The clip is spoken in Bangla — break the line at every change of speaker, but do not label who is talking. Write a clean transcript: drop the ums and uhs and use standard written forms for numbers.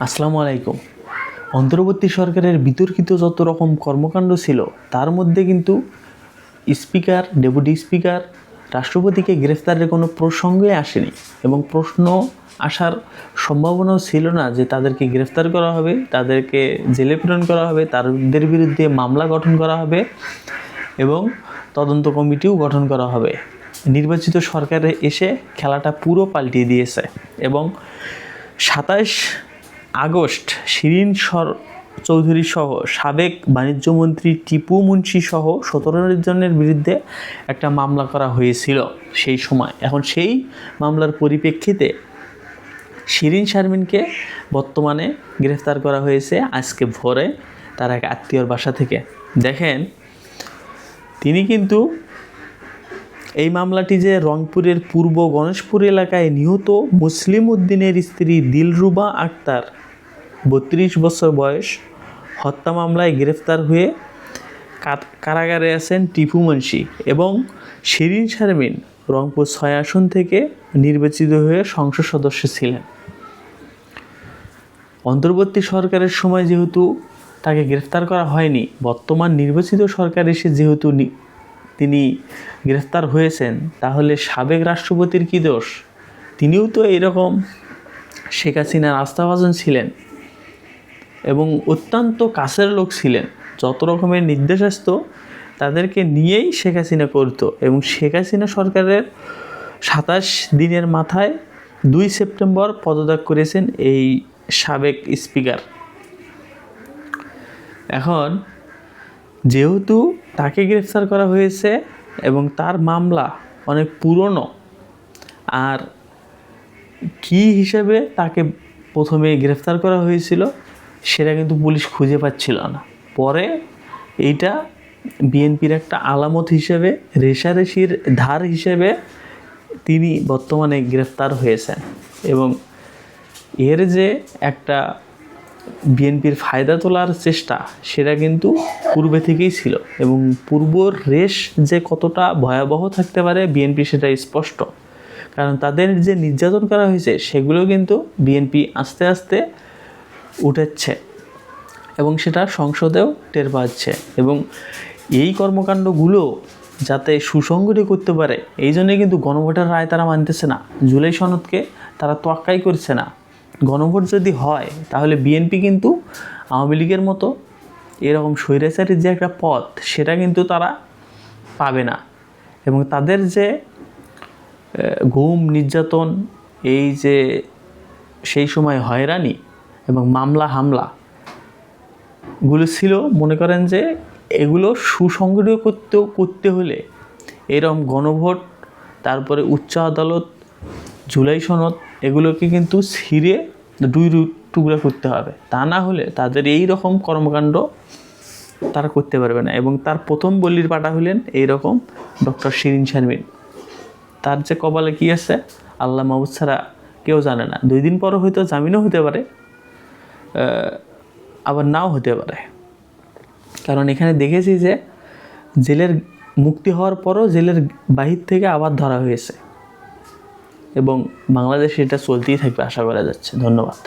আসসালামু আলাইকুম। অন্তর্বর্তী সরকারের বিতর্কিত যত রকম কর্মকাণ্ড ছিল তার মধ্যে কিন্তু স্পিকার, ডেপুটি স্পিকার, রাষ্ট্রপতিকে গ্রেফতারের কোনো প্রসঙ্গই আসেনি এবং প্রশ্ন আসার সম্ভাবনাও ছিল না যে তাদেরকে গ্রেফতার করা হবে, তাদেরকে জেলে প্রেরণ করা হবে, তাদের বিরুদ্ধে মামলা গঠন করা হবে এবং তদন্ত কমিটিও গঠন করা হবে। নির্বাচিত সরকারে এসে খেলাটা পুরো পাল্টিয়ে দিয়েছে এবং 27 আগস্ট শিরীন চৌধুরী সহ সাবেক বাণিজ্যমন্ত্রী টিপু মুন্সি সহ 17 জনের বিরুদ্ধে একটা মামলা করা হয়েছিল সেই সময়। এখন সেই মামলার পরিপ্রেক্ষিতে শিরীন শারমিনকে বর্তমানে গ্রেফতার করা হয়েছে আজকে ভোরে তার এক আত্মীয়র বাসা থেকে। দেখেন, তিনি কিন্তু এই মামলাটি যে রংপুরের পূর্ব গণেশপুর এলাকায় নিহত মুসলিম উদ্দিনের স্ত্রী দিলরুবা আক্তার 32 বছর বয়স হত্যা মামলায় গ্রেফতার হয়ে কারাগারে আছেন টিপু মুন্সি এবং শিরীন শারমিন রংপুর 6 আসন থেকে নির্বাচিত হয়ে সংসদ সদস্য ছিলেন। অন্তর্বর্তী সরকারের সময় যেহেতু তাকে গ্রেফতার করা হয়নি, বর্তমান নির্বাচিত সরকার এসে যেহেতু তিনি গ্রেফতার হয়েছেন, তাহলে সাবেক রাষ্ট্রপতির কী দোষ? তিনিও তো এইরকম শেখ হাসিনার আস্থাভাজন ছিলেন এবং অত্যন্ত কাছের লোক ছিলেন। যত রকমের নির্দেশ আসতো তাদেরকে নিয়েই শেখ হাসিনা করতো এবং শেখ হাসিনা সরকারের 27 দিনের মাথায় 2 সেপ্টেম্বর পদত্যাগ করেছেন এই সাবেক স্পিকার। এখন যেহেতু তাকে গ্রেফতার করা হয়েছে এবং তার মামলা অনেক পুরনো, আর কী হিসেবে তাকে প্রথমে গ্রেফতার করা হয়েছিল সেটা কিন্তু পুলিশ খুঁজে পাচ্ছিল না। পরে এইটা বিএনপির একটা আলামত হিসেবে, রেশারেশির ধার হিসেবে তিনি বর্তমানে গ্রেফতার হয়েছেন এবং এর যে একটা বিএনপির ফায়দা তোলার চেষ্টা সেটা কিন্তু পূর্বে থেকেই ছিল এবং পূর্বর রেশ যে কতটা ভয়াবহ থাকতে পারে বিএনপি সেটা স্পষ্ট। কারণ তাদের যে নির্যাতন করা হয়েছে সেগুলো কিন্তু বিএনপি আস্তে আস্তে উঠাচ্ছে এবং সেটা সংসদেও টের পাচ্ছে এবং এই কর্মকাণ্ডগুলো যাতে সুসংগঠিত করতে পারে এই জন্যে কিন্তু গণভোটের রায় তারা মানতেছে না। জুলাই সনদকে তারা তোয়াক্কাই করছে না। গণভোট যদি হয় তাহলে বিএনপি কিন্তু আওয়ামী লীগের মতো এরকম স্বৈরাচারীর যে একটা পথ সেটা কিন্তু তারা পাবে না এবং তাদের যে গুম, নির্যাতন, এই যে সেই সময় হয়রানি এবং মামলা হামলাগুলো ছিল, মনে করেন যে এগুলো সুসংগঠিত করতে হলে এরকম গণভোট, তারপরে উচ্চ আদালত, জুলাই সনদ, এগুলোকে কিন্তু ছিঁড়ে 2 টুকরা করতে হবে। তা না হলে তাদের এই রকম কর্মকাণ্ড তারা করতে পারবে না। এবং তার প্রথম বলির পাঠা হলেন এইরকম ডক্টর শিরীন শারমিন। তার যে কপালে কী আছে আল্লাহ মাহবুদ ছাড়া কেউ জানে না। 2 দিন পরও হয়তো জামিনও হতে পারে, আবার নাও হতে পারে। কারণ এখানে দেখেছি যে জেলের মুক্তি হওয়ার পরও জেলের বাহির থেকে আবার ধরা হয়েছে এবং বাংলাদেশে এটা চলতেই থাকবে আশা করা যাচ্ছে। ধন্যবাদ।